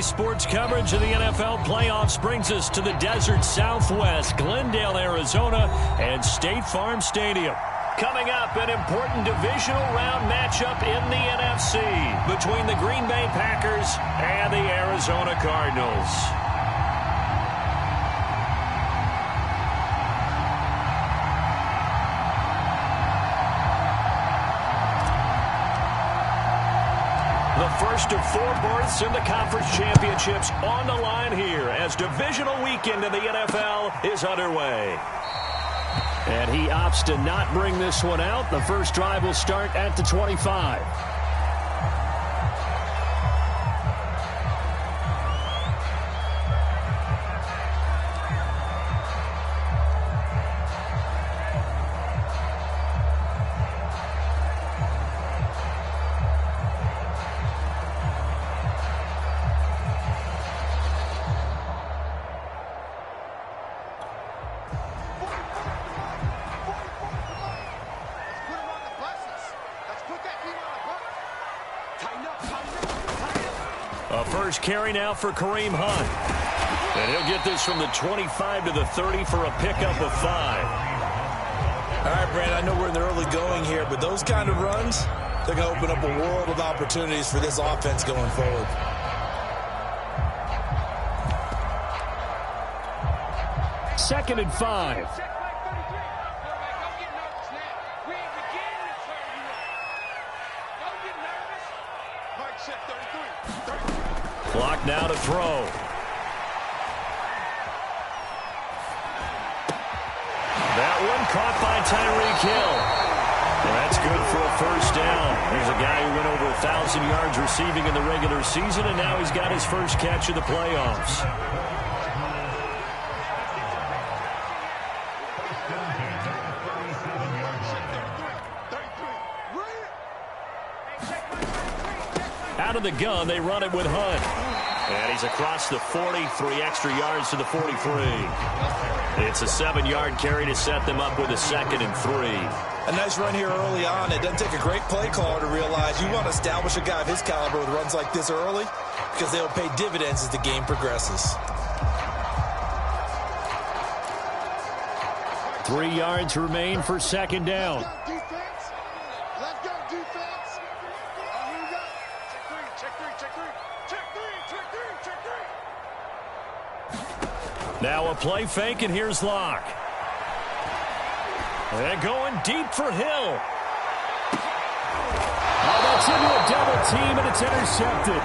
Sports coverage of the NFL playoffs brings us to the desert Southwest, Glendale, Arizona, and State Farm Stadium. Coming up, an important divisional round matchup in the NFC between the Green Bay Packers and the Arizona Cardinals. The first of 4 berths in the conference championships on the line here as divisional weekend in the NFL is underway. And he opts to not bring this one out. The first drive will start at the 25. A first carry now for Kareem Hunt. And he'll get this from the 25 to the 30 for a pickup of 5. All right, Brandon, I know we're in the early going here, but those kind of runs, they're going to open up a world of opportunities for this offense going forward. Second and 5. Clock now to throw. That one caught by Tyreek Hill. Well, that's good for a first down. Here's a guy who went over 1,000 yards receiving in the regular season, and now he's got his first catch of the playoffs. Out of the gun, they run it with Hunt. And he's across the 40, 3 extra yards to the 43. It's a 7-yard carry to set them up with a 2nd and 3. A nice run here early on. It doesn't take a great play caller to realize you want to establish a guy of his caliber with runs like this early because they'll pay dividends as the game progresses. 3 yards remain for 2nd down. Now a play fake, and here's Locke. And going deep for Hill. Oh, that's into a double team, and it's intercepted.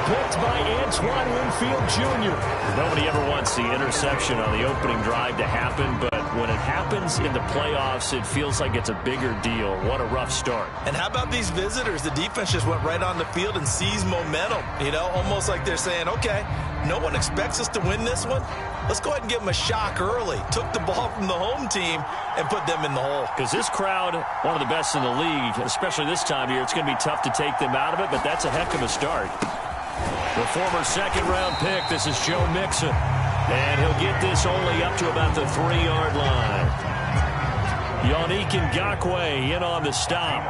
Picked by Antoine Winfield Jr. Nobody ever wants the interception on the opening drive to happen, but when it happens in the playoffs, it feels like it's a bigger deal. What a rough start. And how about these visitors? The defense just went right on the field and seized momentum. You know, almost like they're saying, okay, no one expects us to win this one. Let's go ahead and give them a shock early. Took the ball from the home team and put them in the hole. Because this crowd, one of the best in the league, especially this time of year, it's going to be tough to take them out of it, but that's a heck of a start. The former 2nd-round pick, this is Joe Mixon. And he'll get this only up to about the 3-yard line. Yannick Ngakoue in on the stop.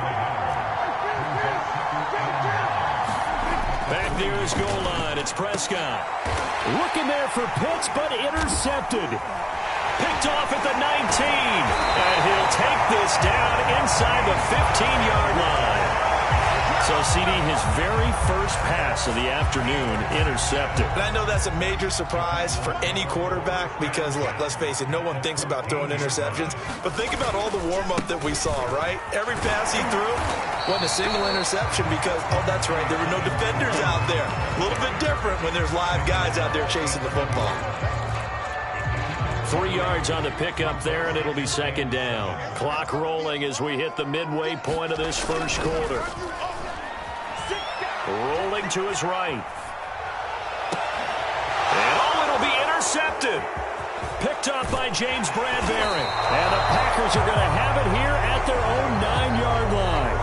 Back near his goal line, it's Prescott. Looking there for Pitts, but intercepted. Picked off at the 19. And he'll take this down inside the 15-yard line. So, CD, his very first pass of the afternoon intercepted. And I know that's a major surprise for any quarterback because, look, let's face it, no one thinks about throwing interceptions. But think about all the warm-up that we saw, right? Every pass he threw wasn't a single interception because, oh, that's right, there were no defenders out there. A little bit different when there's live guys out there chasing the football. 3 yards on the pickup there, and it'll be 2nd down. Clock rolling as we hit the midway point of this first quarter. Rolling to his right. And it'll be intercepted. Picked up by James Bradbury. And the Packers are going to have it here at their own 9-yard line.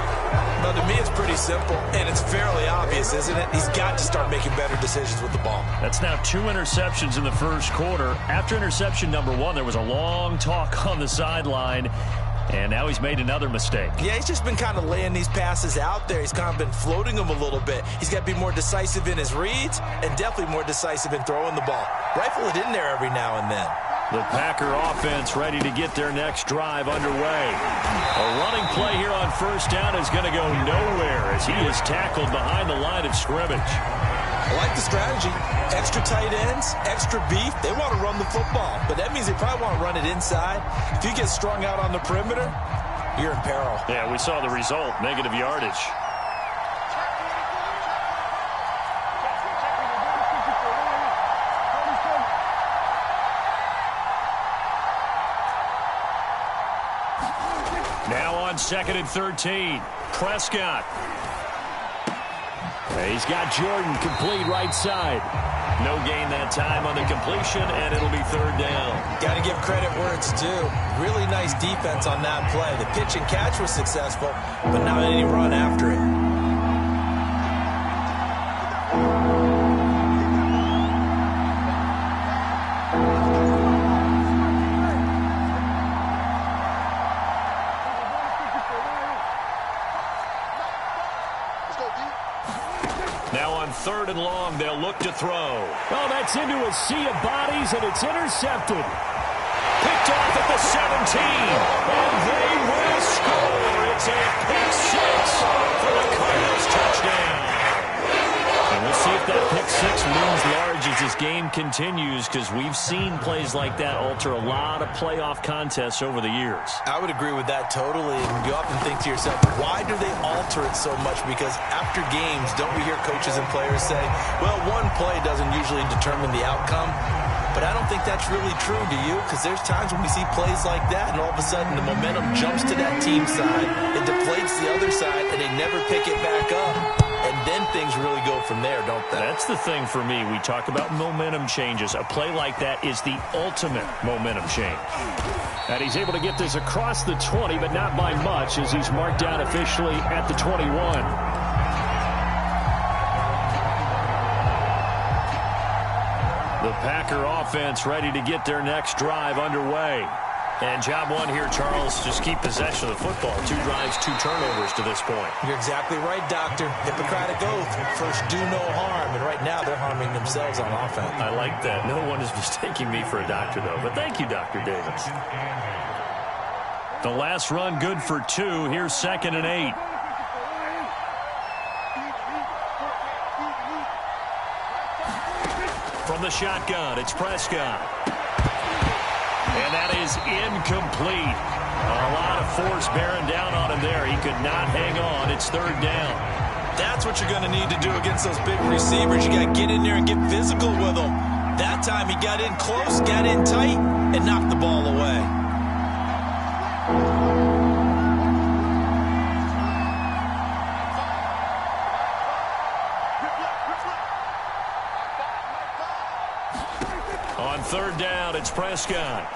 Well, to me, it's pretty simple, and it's fairly obvious, isn't it? He's got to start making better decisions with the ball. That's now 2 interceptions in the first quarter. After interception number 1, there was a long talk on the sideline. And now he's made another mistake. Yeah, he's just been kind of laying these passes out there. He's kind of been floating them a little bit. He's got to be more decisive in his reads and definitely more decisive in throwing the ball. Rifle it in there every now and then. The Packer offense ready to get their next drive underway. A running play here on first down is going to go nowhere as he is tackled behind the line of scrimmage. I like the strategy. Extra tight ends, extra beef. They want to run the football, but that means they probably want to run it inside. If you get strung out on the perimeter, you're in peril. Yeah, we saw the result, negative yardage. Now on 2nd and 13, Prescott. He's got Jordan complete right side. No gain that time on the completion, and it'll be 3rd down. Got to give credit where it's due. Really nice defense on that play. The pitch and catch was successful, but not any run after it. Now on 3rd and long, they'll look to throw. Oh, that's into a sea of bodies, and it's intercepted. Picked off at the 17, and they will score. It's a pick 6 for the Cardinals touchdown. And we'll see if that pick 6 looms large as this game continues, because we've seen plays like that alter a lot of playoff contests over the years. I would agree with that totally. And you often think to yourself, why do they alter it so much? Because after games, don't we hear coaches and players say, well, one play doesn't usually determine the outcome? But I don't think that's really true, do you? Because there's times when we see plays like that, and all of a sudden the momentum jumps to that team side, it deflates the other side, and they never pick it back up. And then things really go from there, don't they? That's the thing for me. We talk about momentum changes. A play like that is the ultimate momentum change. And he's able to get this across the 20, but not by much, as he's marked down officially at the 21. The Packer offense ready to get their next drive underway. And job one here, Charles, just keep possession of the football. 2 drives, 2 turnovers to this point. You're exactly right, Doctor. Hippocratic oath. First, do no harm. And right now, they're harming themselves on offense. I like that. No one is mistaking me for a doctor, though. But thank you, Dr. Davis. The last run good for 2. Here's 2nd and 8. From the shotgun, it's Prescott. And that is incomplete. A lot of force bearing down on him there. He could not hang on. It's 3rd down. That's what you're going to need to do against those big receivers. You got to get in there and get physical with them. That time he got in close, got in tight, and knocked the ball away. On 3rd down, it's Prescott.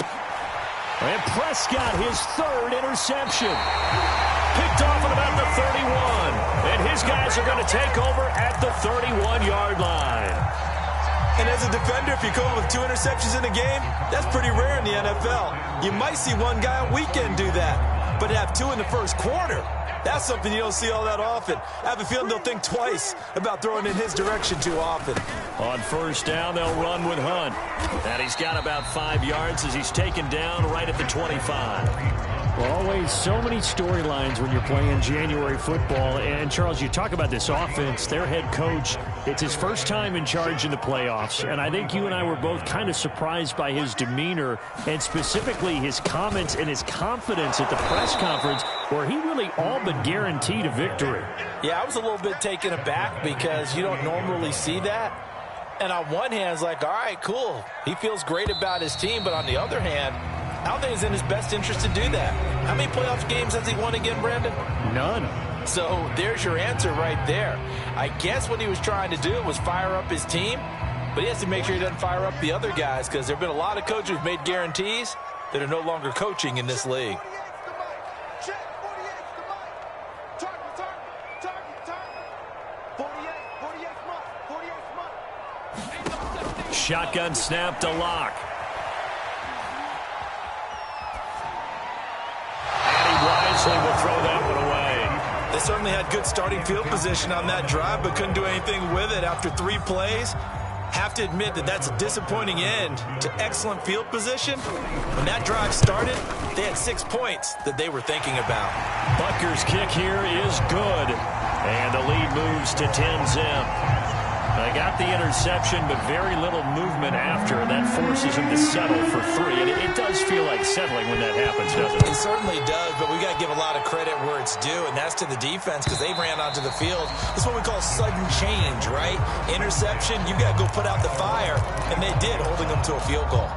And Prescott, his 3rd interception. Picked off at about the 31. And his guys are going to take over at the 31-yard line. And as a defender, if you come with 2 interceptions in a game, that's pretty rare in the NFL. You might see one guy on weekend do that. But to have 2 in the first quarter, that's something you don't see all that often. I have a feeling they'll think twice about throwing in his direction too often. On 1st down, they'll run with Hunt. And he's got about 5 yards as he's taken down right at the 25. Well, always so many storylines when you're playing January football. And, Charles, you talk about this offense, their head coach, it's his first time in charge in the playoffs. And I think you and I were both kind of surprised by his demeanor and specifically his comments and his confidence at the press conference where he really all but guaranteed a victory. Yeah, I was a little bit taken aback because you don't normally see that. And on one hand, it's like, all right, cool. He feels great about his team. But on the other hand, I don't think it's in his best interest to do that. How many playoff games has he won again, Brandon? None. So there's your answer right there. I guess what he was trying to do was fire up his team, but he has to make sure he doesn't fire up the other guys because there have been a lot of coaches who've made guarantees that are no longer coaching in this league. Shotgun snap to Lock. And They certainly had good starting field position on that drive, but couldn't do anything with it after 3 plays. Have to admit that that's a disappointing end to excellent field position. When that drive started, they had 6 points that they were thinking about. Butker's kick here is good, and the lead moves to 10-zip. They got the interception, but very little movement after, and that forces him to settle for 3. And it does feel like settling when that happens, doesn't it? It certainly does, but we got to give a lot of credit where it's due, and that's to the defense because they ran onto the field. It's what we call sudden change, right? Interception, you got to go put out the fire, and they did, holding them to a field goal.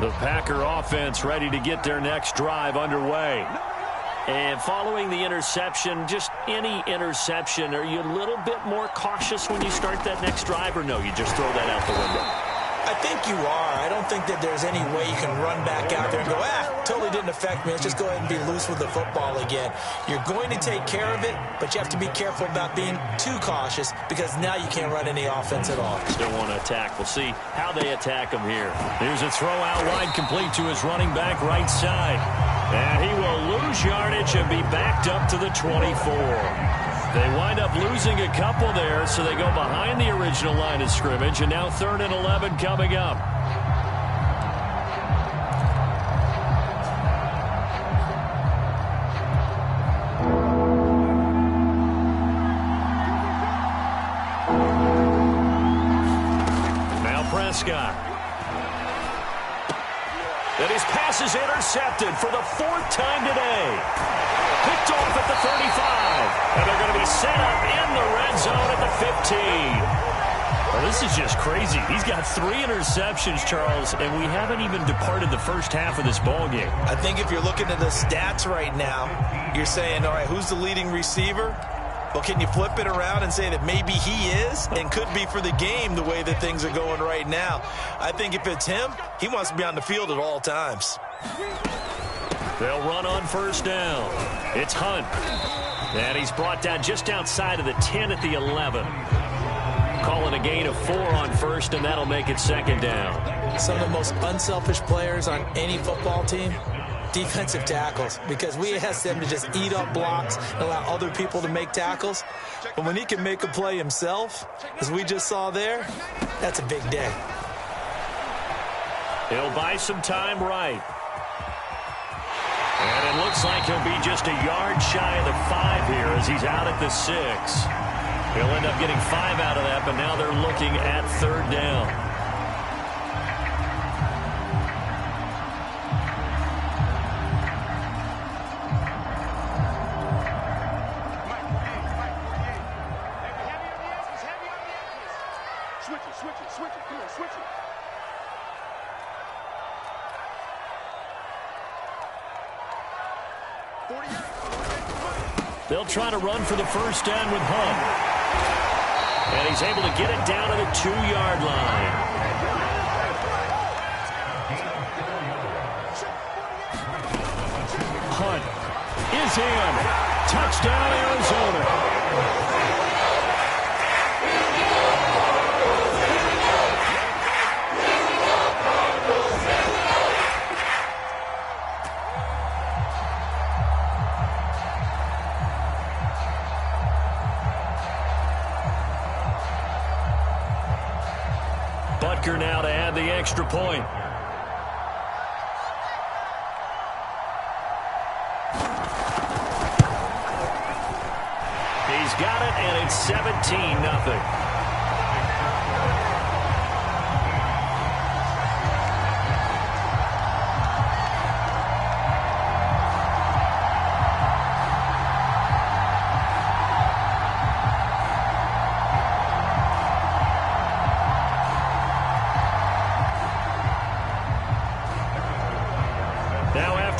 The Packer offense ready to get their next drive underway. And following the interception, just any interception, are you a little bit more cautious when you start that next drive, or no, you just throw that out the window? I think you are. I don't think that there's any way you can run back out there and go, totally didn't affect me. Let's just go ahead and be loose with the football again. You're going to take care of it, but you have to be careful about being too cautious because now you can't run any offense at all. Still want to attack. We'll see how they attack him here. Here's a throw out wide, complete to his running back right side. And he will lose yardage and be backed up to the 24. They wind up losing a couple there, so they go behind the original line of scrimmage, and now 3rd and 11 coming up. Now Prescott. And his pass is intercepted for the 4th time today. Picked off at the 35. And they're going to be set up in the red zone at the 15. Well, this is just crazy. He's got 3 interceptions, Charles, and we haven't even departed the first half of this ballgame. I think if you're looking at the stats right now, you're saying, all right, who's the leading receiver? Well, can you flip it around and say that maybe he is and could be for the game the way that things are going right now? I think if it's him, he wants to be on the field at all times. They'll run on 1st down. It's Hunt. And he's brought down just outside of the 10 at the 11. Calling a gain of 4 on 1st, and that'll make it 2nd down. Some of the most unselfish players on any football team, defensive tackles, because we ask them to just eat up blocks and allow other people to make tackles. But when he can make a play himself, as we just saw there, that's a big day. He'll buy some time right. And it looks like he'll be just a yard shy of the 5 here as he's out at the 6. He'll end up getting 5 out of that, but now they're looking at 3rd down. They'll try to run for the 1st down with Hunt. And he's able to get it down to the 2-yard line. Hunt is in. Touchdown, Arizona. Butker now to add the extra point. He's got it, and it's 17-0.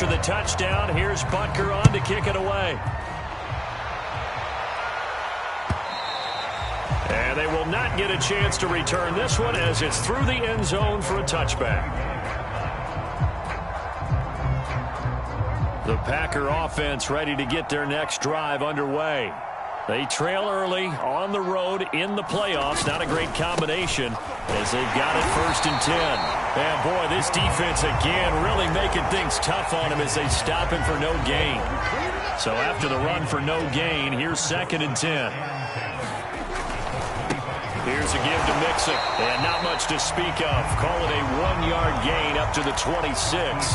After the touchdown, here's Butker on to kick it away. And they will not get a chance to return this one as it's through the end zone for a touchback. The Packer offense ready to get their next drive underway. They trail early on the road in the playoffs. Not a great combination as they've got it 1st and 10. And, boy, this defense again really making things tough on him as they stop him for no gain. So after the run for no gain, here's 2nd and 10. Here's a give to Mixon. And not much to speak of. Call it a 1-yard gain up to the 26.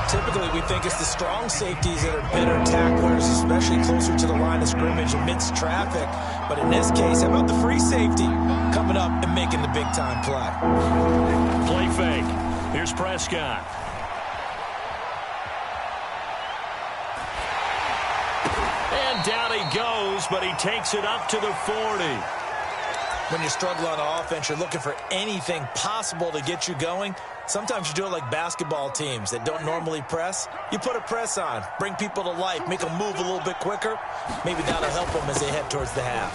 Typically, we think it's the strong safeties that are better tacklers, especially closer to the line of scrimmage amidst traffic. But in this case, how about the free safety coming up and making the big-time play? Play fake. Here's Prescott. And down he goes, but he takes it up to the 40. When you struggle on offense, you're looking for anything possible to get you going. Sometimes you do it like basketball teams that don't normally press. You put a press on, bring people to life, make them move a little bit quicker. Maybe that'll help them as they head towards the half.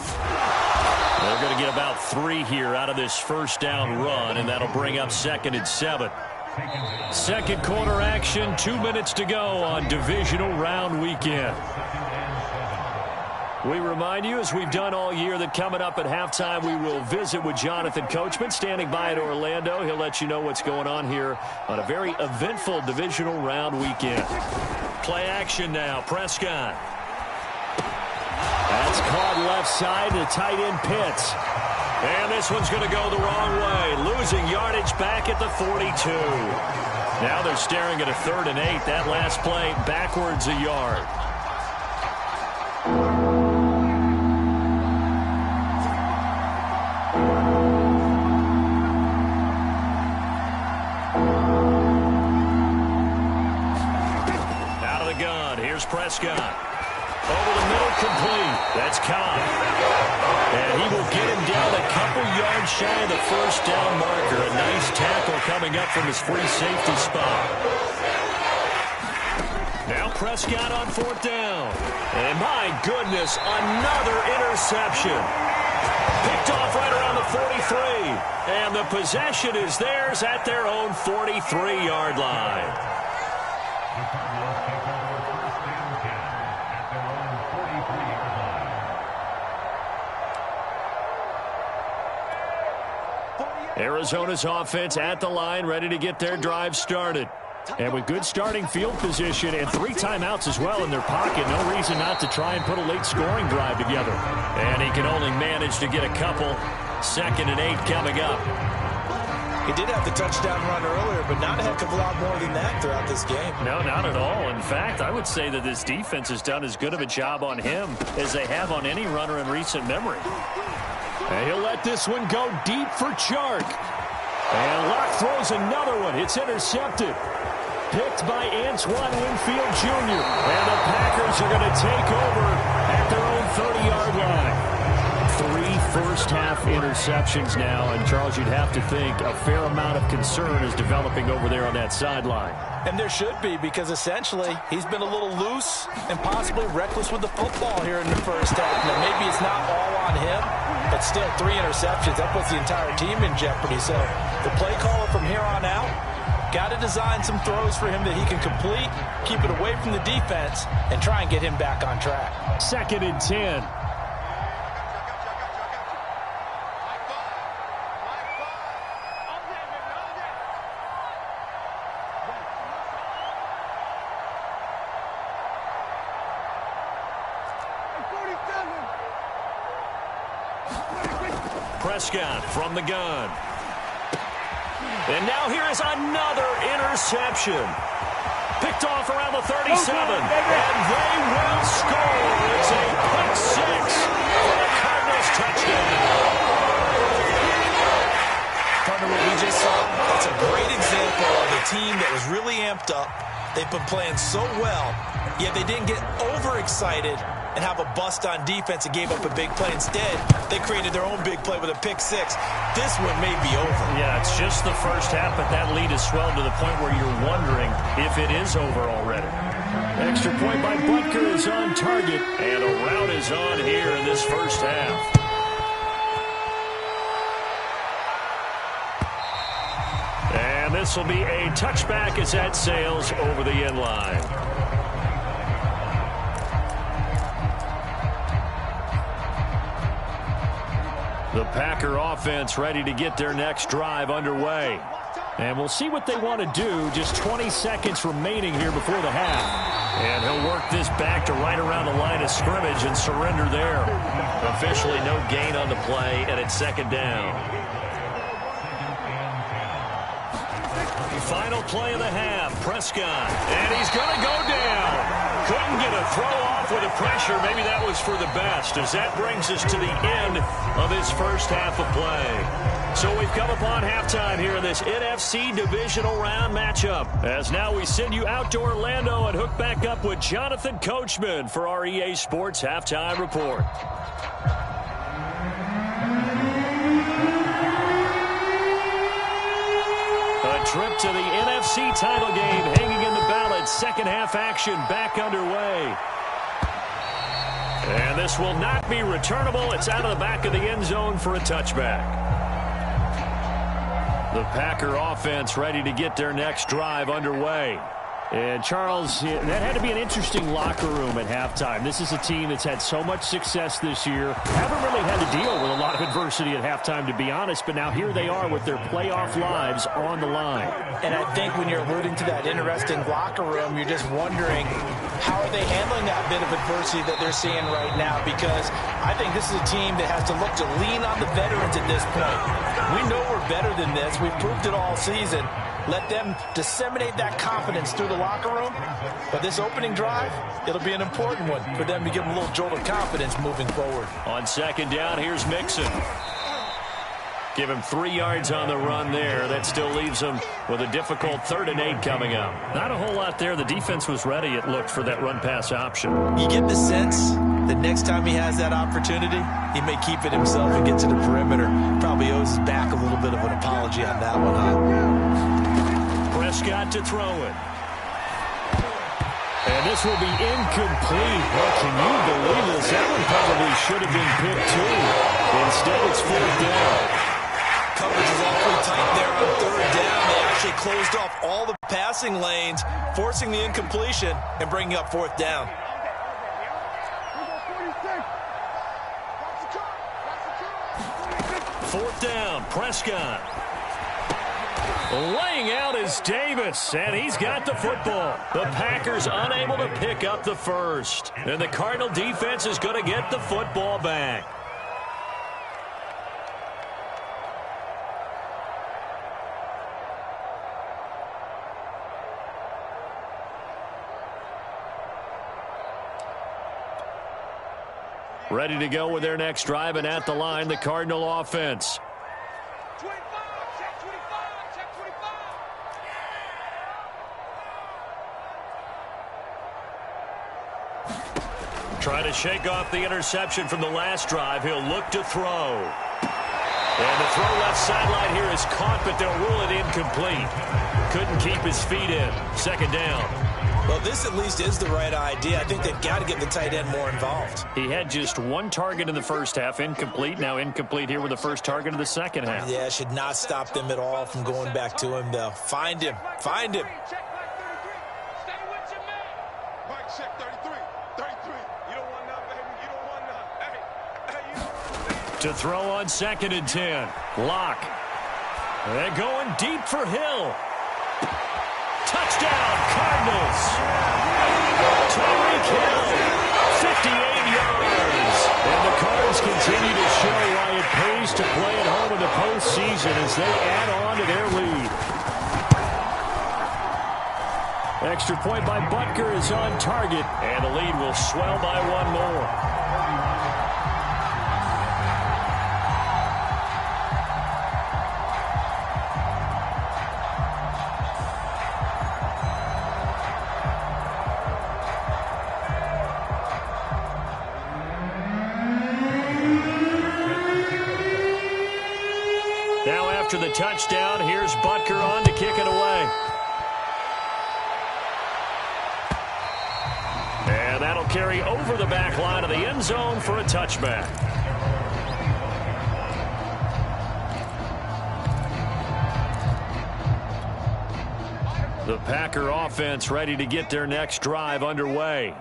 They're going to get about 3 here out of this first down run, and that'll bring up 2nd and 7. Second quarter action, 2 minutes to go on divisional round weekend. We remind you, as we've done all year, that coming up at halftime, we will visit with Jonathan Coachman, standing by in Orlando. He'll let you know what's going on here on a very eventful divisional round weekend. Play action now. Prescott. That's caught left side to tight end Pitts. And this one's going to go the wrong way. Losing yardage back at the 42. Now they're staring at a 3rd and 8. That last play backwards a yard. Prescott. Over the middle, complete. That's Cobb. And he will get him down a couple yards shy of the first down marker. A nice tackle coming up from his free safety spot. Now Prescott on 4th down. And my goodness, another interception. Picked off right around the 43. And the possession is theirs at their own 43-yard line. Arizona's offense at the line, ready to get their drive started. And with good starting field position and 3 timeouts as well in their pocket, no reason not to try and put a late scoring drive together. And he can only manage to get a couple. 2nd and 8 coming up. He did have the touchdown run earlier, but not a heck of a lot more than that throughout this game. No, not at all. In fact, I would say that this defense has done as good of a job on him as they have on any runner in recent memory. And he'll let this one go deep for Chark. And Locke throws another one. It's intercepted. Picked by Antoine Winfield Jr. And the Packers are going to take over at their own 30-yard line. 3 first-half interceptions now. And, Charles, you'd have to think a fair amount of concern is developing over there on that sideline. And there should be, because essentially he's been a little loose and possibly reckless with the football here in the first half. Now, maybe it's not all on him, but still 3 interceptions. That puts the entire team in jeopardy. So the play caller from here on out got to design some throws for him that he can complete, keep it away from the defense, and try and get him back on track. 2nd and 10. Prescott from the gun. And now here is another interception. Picked off around the 37. And they will score. It's a pick 6 for the Cardinals touchdown. Partner, what we just saw, that's a great example of a team that was really amped up. They've been playing so well, yet they didn't get overexcited and have a bust on defense and gave up a big play. Instead, they created their own big play with a pick 6. This one may be over. Yeah, it's just the first half, but that lead has swelled to the point where you're wondering if it is over already. Extra point by Butker is on target, and a rout is on here in this first half. And this will be a touchback as that sails over the end line. The Packer offense ready to get their next drive underway. And we'll see what they want to do. Just 20 seconds remaining here before the half. And he'll work this back to right around the line of scrimmage and surrender there. Officially no gain on the play, and it's second down. Final play of the half, Prescott. And he's going to go down. Couldn't get a throw off with the pressure. Maybe that was for the best, as that brings us to the end of his first half of play. So we've come upon halftime here in this NFC Divisional Round matchup. As now we send you out to Orlando and hook back up with Jonathan Coachman for our EA Sports Halftime Report. A trip to the NFC title game hanging in the balance. Second half action back underway. And this will not be returnable. It's out of the back of the end zone for a touchback. The Packer offense ready to get their next drive underway. And, Charles, that had to be an interesting locker room at halftime. This is a team that's had so much success this year. Haven't really had to deal with a lot of adversity at halftime, to be honest. But now here they are with their playoff lives on the line. And I think when you're alluding to that interesting locker room, you're just wondering how are they handling that bit of adversity that they're seeing right now? Because I think this is a team that has to look to lean on the veterans at this point. We know we're better than this. We've proved it all season. Let them disseminate that confidence through the locker room. But this opening drive, it'll be an important one for them to give them a little jolt of confidence moving forward. On second down, here's Mixon. Give him 3 yards on the run there. That still leaves him with a difficult 3rd and 8 coming up. Not a whole lot there. The defense was ready, it looked, for that run-pass option. You get the sense that next time he has that opportunity, he may keep it himself and get to the perimeter. Probably owes his back a little bit of an apology on that one, huh? Prescott to throw it. And this will be incomplete. Well, can you believe this? That one probably should have been picked too. Instead, it's 4th down. Coverage is awfully tight there on 3rd down. They actually closed off all the passing lanes, forcing the incompletion and bringing up 4th down. Fourth down, Prescott. Laying out is Davis, and he's got the football. The Packers unable to pick up the first. And the Cardinal defense is going to get the football back. Ready to go with their next drive, and at the line, the Cardinal offense. Trying to shake off the interception from the last drive. He'll look to throw. And the throw left sideline here is caught, but they'll rule it incomplete. Couldn't keep his feet in. Second down. Well, this at least is the right idea. I think they've got to get the tight end more involved. He had just 1 target in the first half, incomplete. Now incomplete here with the first target of the second half. Yeah, should not stop them at all from going back to him, though. Find him. Find him. To throw on 2nd and 10. Lock. They're going deep for Hill. Touchdown, Cardinals. Tyreek Hill, 58 yards. And the Cards continue to show why it pays to play at home in the postseason as they add on to their lead. Extra point by Butker is on target, and the lead will swell by 1 more. Now after the touchdown, here's Butker on to kick it away. And that'll carry over the back line of the end zone for a touchback. The Packer offense ready to get their next drive underway.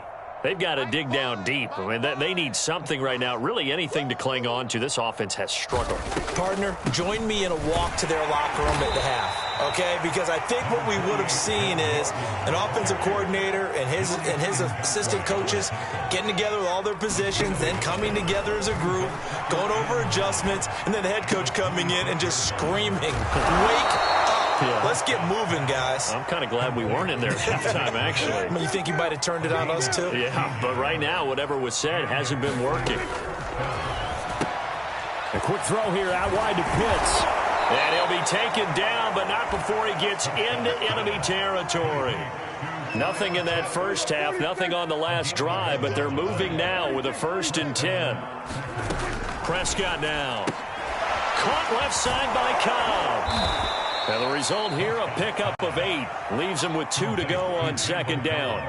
They've got to dig down deep. I mean, they need something right now, really anything to cling on to. This offense has struggled. Partner, join me in a walk to their locker room at the half, okay? Because I think what we would have seen is an offensive coordinator and his assistant coaches getting together with all their positions, then coming together as a group, going over adjustments, and then the head coach coming in and just screaming, "Wake up! Yeah. Let's get moving, guys." I'm kind of glad we weren't in there at halftime, actually. I mean, you think you might have turned it on us, too? Yeah, but right now, whatever was said hasn't been working. A quick throw here out wide to Pitts. And he'll be taken down, but not before he gets into enemy territory. Nothing in that first half, nothing on the last drive, but they're moving now with a 1st and 10. Prescott now. Caught left side by Cobb. And the result here, a pickup of 8. Leaves him with 2 to go on 2nd down.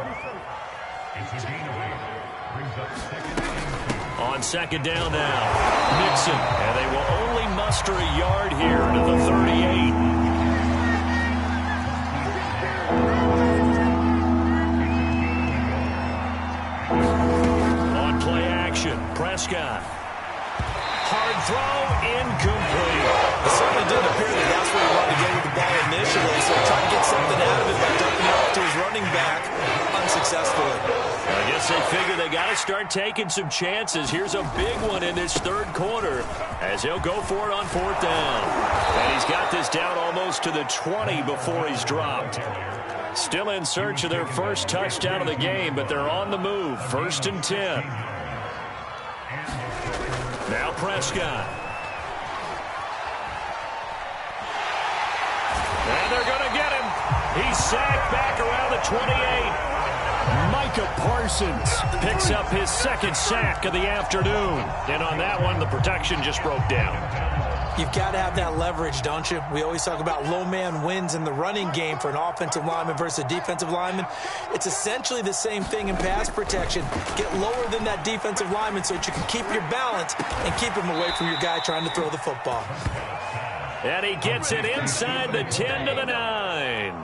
On 2nd down now, Mixon. And they will only muster a yard here to the 38. On play action, Prescott. Hard throw, incomplete. It certainly didn't appear that that's where he wanted to get with the ball initially, so trying to get something out of it by dumping it off to his running back unsuccessfully. I guess they figure they got to start taking some chances. Here's a big one in this 3rd quarter as he'll go for it on 4th down. And he's got this down almost to the 20 before he's dropped. Still in search of their first touchdown of the game, but they're on the move. 1st and 10. Now Prescott. And they're going to get him. He's sacked back around the 28. Micah Parsons picks up his 2nd sack of the afternoon. And on that one, the protection just broke down. You've got to have that leverage, don't you? We always talk about low man wins in the running game for an offensive lineman versus a defensive lineman. It's essentially the same thing in pass protection. Get lower than that defensive lineman so that you can keep your balance and keep him away from your guy trying to throw the football. And he gets it inside the 10 to the 9.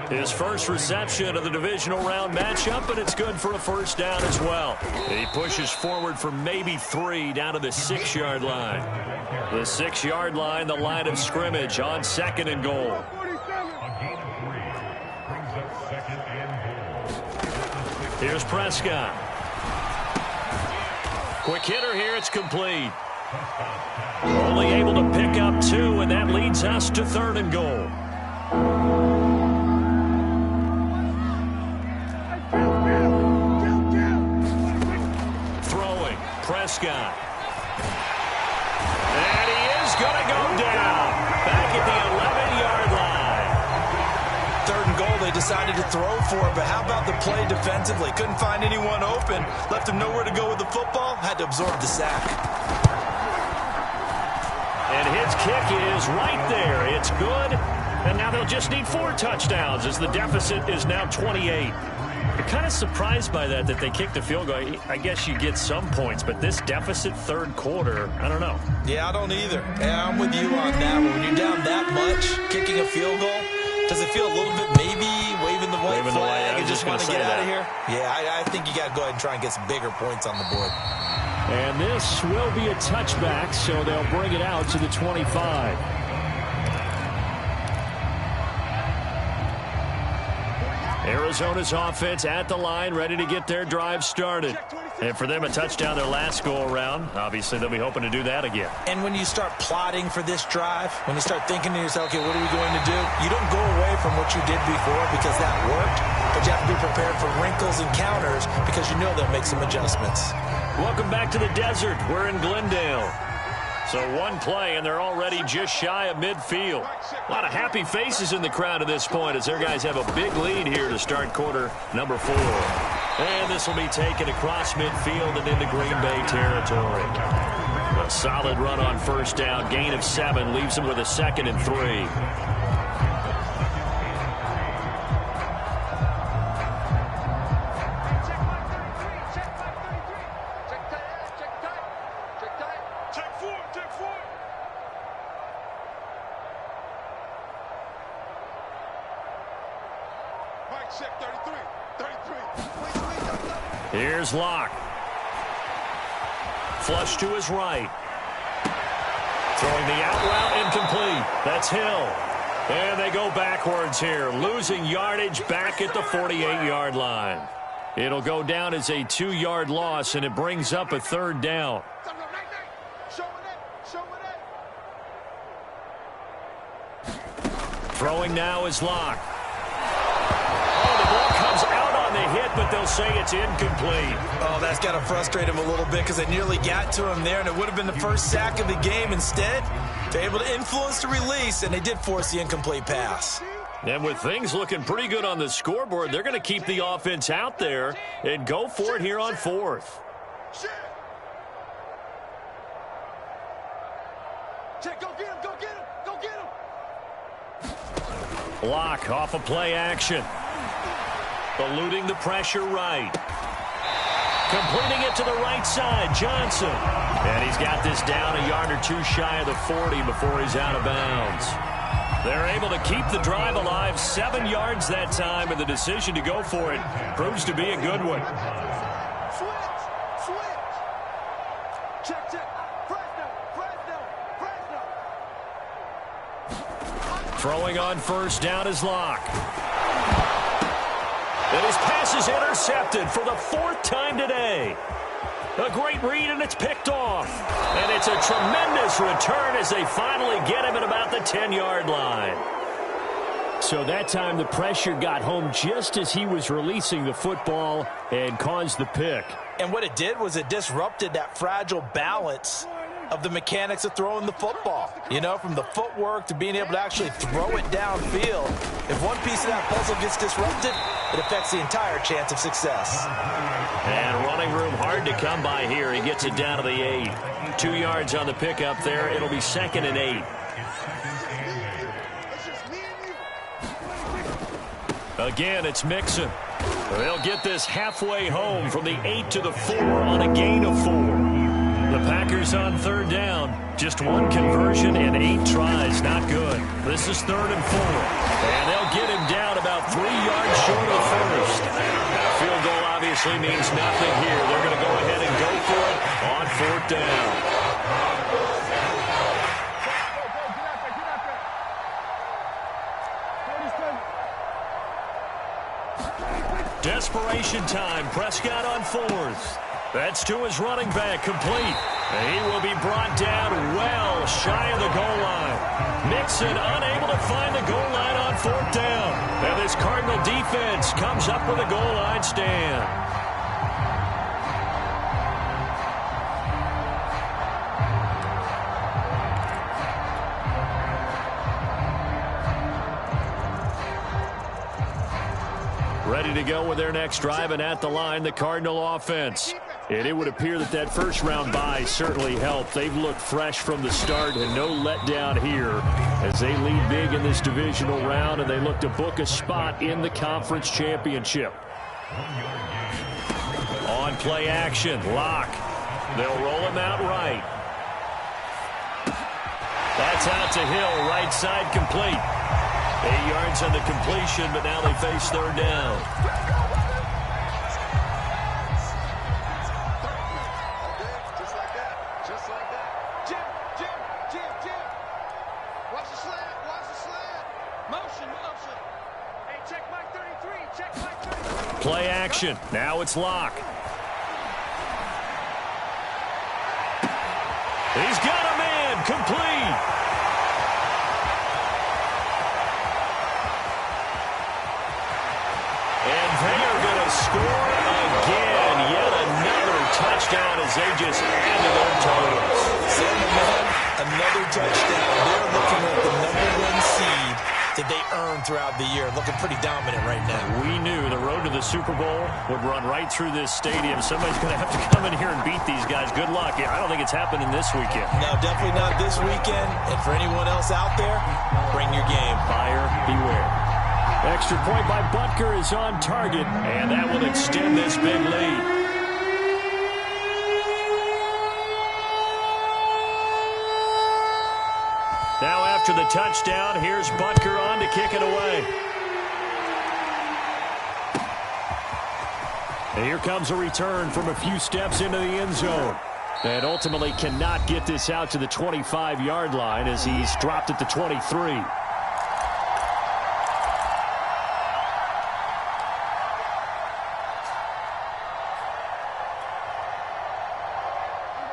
His first reception of the divisional round matchup, and it's good for a 1st down as well. He pushes forward for maybe 3 down to the 6-yard line. The 6-yard line, the line of scrimmage on 2nd and goal. Here's Prescott. Quick hitter here, it's complete. Only able to pick up 2, and that leads us to 3rd and goal. Throwing, Prescott. And he is going to go down. Back at the 11-yard line. 3rd and goal, they decided to throw for it, but how about the play defensively? Couldn't find anyone open. Left him nowhere to go with the football. Had to absorb the sack. And his kick is right there. It's good. And now they'll just need 4 touchdowns as the deficit is now 28. I'm kind of surprised by that they kicked the field goal. I guess you get some points, but this deficit 3rd quarter, I don't know. Yeah, I don't either. Yeah, I'm with you on that one. When you're down that much, kicking a field goal, does it feel a little bit maybe waving the white flag and just want to get out of here? Yeah, I think you got to go ahead and try and get some bigger points on the board. And this will be a touchback, so they'll bring it out to the 25. Arizona's offense at the line, ready to get their drive started. And for them, a touchdown their last go-around. Obviously, they'll be hoping to do that again. And when you start plotting for this drive, when you start thinking to yourself, okay, what are we going to do? You don't go away from what you did before because that worked, but you have to be prepared for wrinkles and counters because you know they'll make some adjustments. Welcome back to the desert. We're in Glendale. So one play, and they're already just shy of midfield. A lot of happy faces in the crowd at this point as their guys have a big lead here to start quarter number 4. And this will be taken across midfield and into Green Bay territory. A solid run on 1st down. Gain of 7 leaves them with a 2nd and 3. Here's Locke. Flush to his right. Throwing the out route incomplete. That's Hill. And they go backwards here, losing yardage back at the 48-yard line. It'll go down as a 2-yard loss, and it brings up a third down. Throwing now is Locke. Oh, the ball comes out on the hit, but they'll say it's incomplete. Oh, that's got to frustrate him a little bit because they nearly got to him there, and it would have been the first sack of the game. Instead, they're able to influence the release, and they did force the incomplete pass. And with things looking pretty good on the scoreboard, they're going to keep the offense out there and go for it here on 4th. Go get him, go get him, go get him. Locke off of play action. Eluding the pressure right. Completing it to the right side, Johnson. And he's got this down a yard or two shy of the 40 before he's out of bounds. They're able to keep the drive alive, 7 yards that time, and the decision to go for it proves to be a good one. Switch. Check. Fresno. Throwing on first down is Locke. And his pass is intercepted for the 4th time today. A great read, and it's picked off. And it's a tremendous return as they finally get him at about the 10-yard line. So that time the pressure got home just as he was releasing the football and caused the pick. And what it did was it disrupted that fragile balance of the mechanics of throwing the football. You know, from the footwork to being able to actually throw it downfield. If one piece of that puzzle gets disrupted, it affects the entire chance of success. And running room hard to come by here. He gets it down to the 8. 2 yards on the pickup there. It'll be 2nd and 8. Again, it's Mixon. They'll get this halfway home from the 8 to the 4 on a gain of 4. The Packers on 3rd down. Just 1 conversion and 8 tries. Not good. This is 3rd and 4. And they'll get him down about 3 yards short of first. Now, field goal obviously means nothing here. They're going to go ahead and go for it on 4th down. Desperation time. Prescott on 4th. That's to his running back, complete. And he will be brought down well shy of the goal line. Mixon unable to find the goal line on 4th down. And this Cardinal defense comes up with a goal line stand. Ready to go with their next drive, and at the line, the Cardinal offense. And it would appear that that first-round bye certainly helped. They've looked fresh from the start and no letdown here as they lead big in this divisional round, and they look to book a spot in the conference championship. On play action, Locke. They'll roll him out right. That's out to Hill, right side complete. 8 yards on the completion, but now they face 3rd down. Just like that. Jim. Watch the slant. Motion. Hey, check Mike 33. Play action. Now it's Locke. He's got a man. Complete. And they are going to score again. Yet another touchdown as they just add to their totals. Another touchdown. They're looking at the #1 seed that they earned throughout the year. Looking pretty dominant right now. We knew the road to the Super Bowl would run right through this stadium. Somebody's going to have to come in here and beat these guys. Good luck. I don't think it's happening this weekend. No, definitely not this weekend. And for anyone else out there, bring your game. Buyer beware. Extra point by Butker is on target, and that will extend this big lead. Now after the touchdown, here's Butker on to kick it away. And here comes a return from a few steps into the end zone. And ultimately cannot get this out to the 25-yard line as he's dropped at the 23.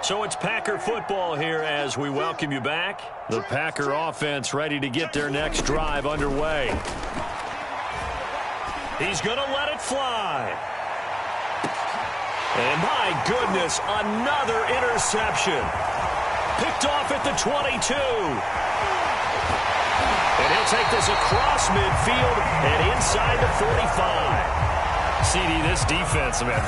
So it's Packer football here as we welcome you back. The Packer offense ready to get their next drive underway. He's going to let it fly. And my goodness, another interception. Picked off at the 22. And he'll take this across midfield and inside the 45. CD, this defense, man,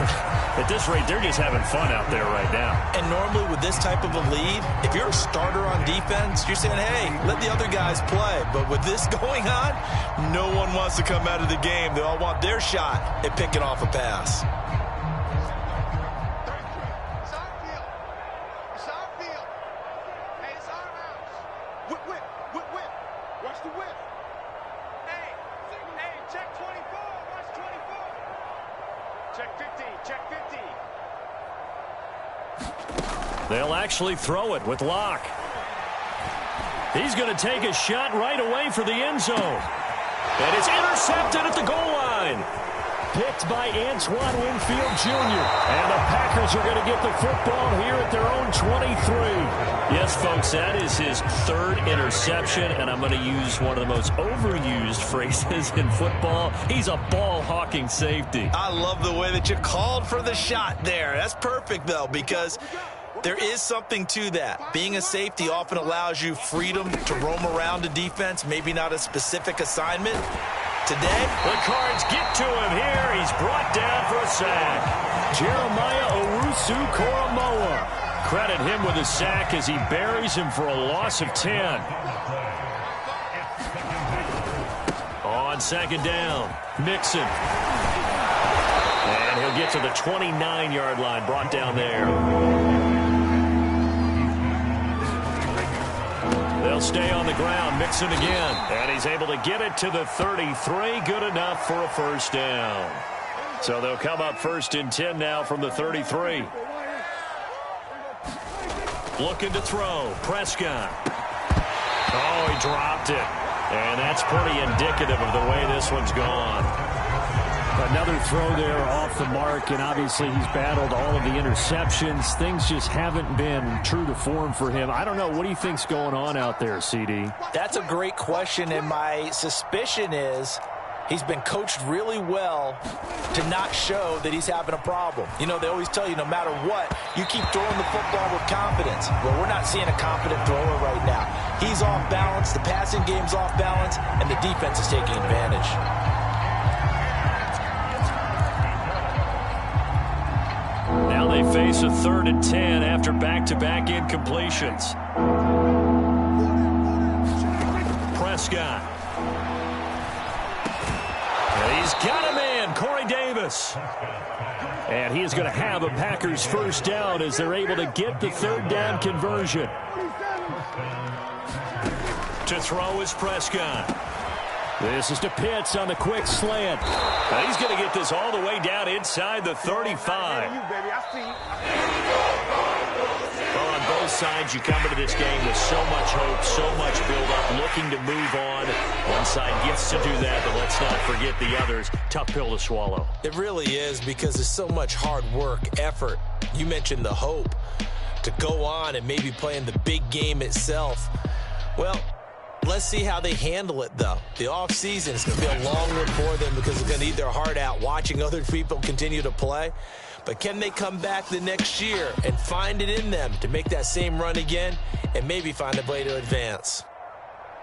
at this rate, they're just having fun out there right now. And normally with this type of a lead, if you're a starter on defense, you're saying, hey, let the other guys play. But with this going on, no one wants to come out of the game. They all want their shot at picking off a pass. It's our field. It's our field. Hey, it's our house. Whip, whip, whip, whip. Watch the whip. Hey, check 24. Watch 24. Check 50. Check 50. They'll actually throw it with Locke. He's going to take a shot right away for the end zone. And it's intercepted at the goal line. Picked by Antoine Winfield Jr. And the Packers are going to get the football here at their own 23. Yes, folks, that is his third interception, and I'm going to use one of the most overused phrases in football. He's a ball-hawking safety. I love the way that you called for the shot there. That's perfect, though, because there is something to that. Being a safety often allows you freedom to roam around the defense, maybe not a specific assignment. Today, the Cards get to him here. He's brought down for a sack. Jeremiah Owusu-Koramoah. Credit him with a sack as he buries him for a loss of 10. On second down, Mixon. And he'll get to the 29-yard line, brought down there. They'll stay on the ground, Mixon again. And he's able to get it to the 33. Good enough for a first down. So they'll come up first and 10 now from the 33. Looking to throw. Prescott. Oh, he dropped it. And that's pretty indicative of the way this one's gone. Another throw there off the mark, and obviously he's battled all of the interceptions. Things just haven't been true to form for him. I don't know. What do you think's going on out there, CD? that's a great question, and my suspicion is he's been coached really well to not show that he's having a problem. You know, they always tell you no matter what, you keep throwing the football with confidence. Well, we're not seeing a confident thrower right now. He's off balance, the passing game's off balance, and the defense is taking advantage. Now they face a 3rd and 10 after back-to-back incompletions. Prescott. He's got a man, Corey Davis. And he is going to have a Packers first down as they're able to get the 3rd down conversion. To throw is Prescott. This is to Pitts on the quick slant. Now he's going to get this all the way down inside the 35. Well, on both sides, you come into this game with so much hope, so much build-up, looking to move on. One side gets to do that, but let's not forget the others. Tough pill to swallow. It really is, because there's so much hard work, effort. You mentioned the hope to go on and maybe play in the big game itself. Well, let's see how they handle it, though. The offseason is going to be a long one for them because they're going to need their heart out watching other people continue to play. But can they come back the next year and find it in them to make that same run again and maybe find a way to advance?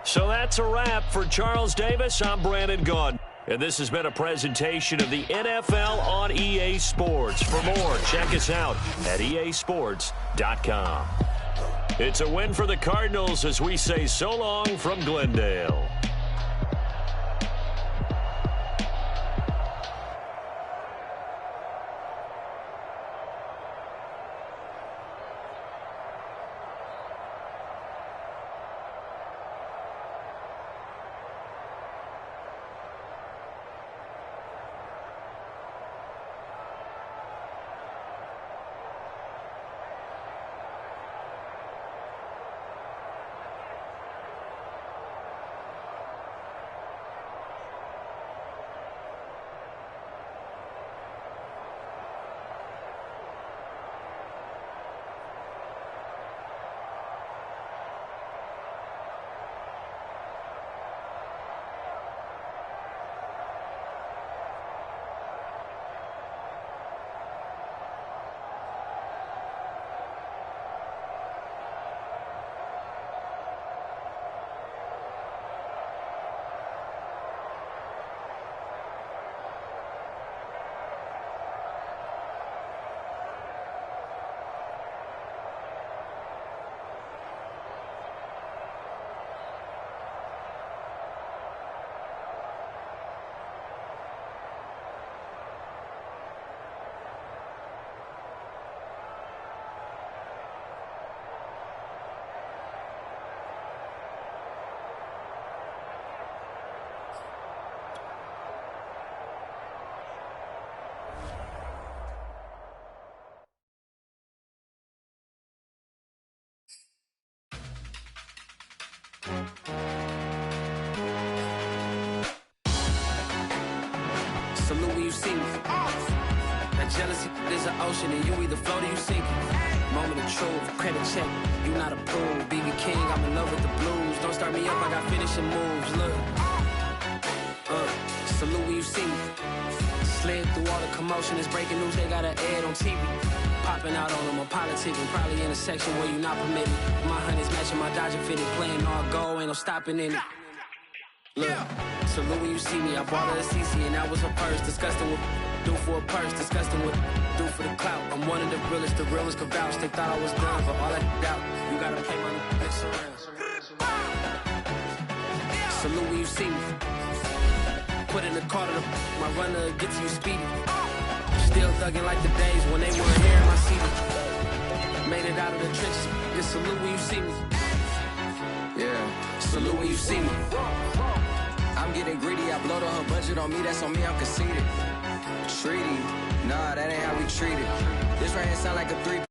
So that's a wrap for Charles Davis. I'm Brandon Gaudin. And this has been a presentation of the NFL on EA Sports. For more, check us out at easports.com. It's a win for the Cardinals as we say so long from Glendale. you see me. That jealousy is an ocean, and you either float or you sink. Moment of truth, credit check, you not approved. BB King, I'm in love with the blues. Don't start me up, I got finishing moves. Look, salute when you see me. Slid through all the commotion, it's breaking news, they got an ad on TV. Popping out on them, I'm politicking, probably in a section where you not permitted. My honey's matching my Dodger fitted, playing all go, ain't no stopping in it. Look, salute when you see me, I bought her a CC and that was her purse. Disgusting with do for a purse, disgusting with do for the clout. I'm one of the realest could vouch. They thought I was done, but all I doubt, you gotta play my bitch around. Salute when you see me. Put in the car to my runner, get to you speedy. Still thugging like the days when they weren't here in my city. Made it out of the trenches. Just salute when you see me. Yeah, salute when you see me. I'm getting greedy, I blowed on her budget on me, that's on me, I'm conceited. Treaty, nah, that ain't how we treat it. This right here sound like a 3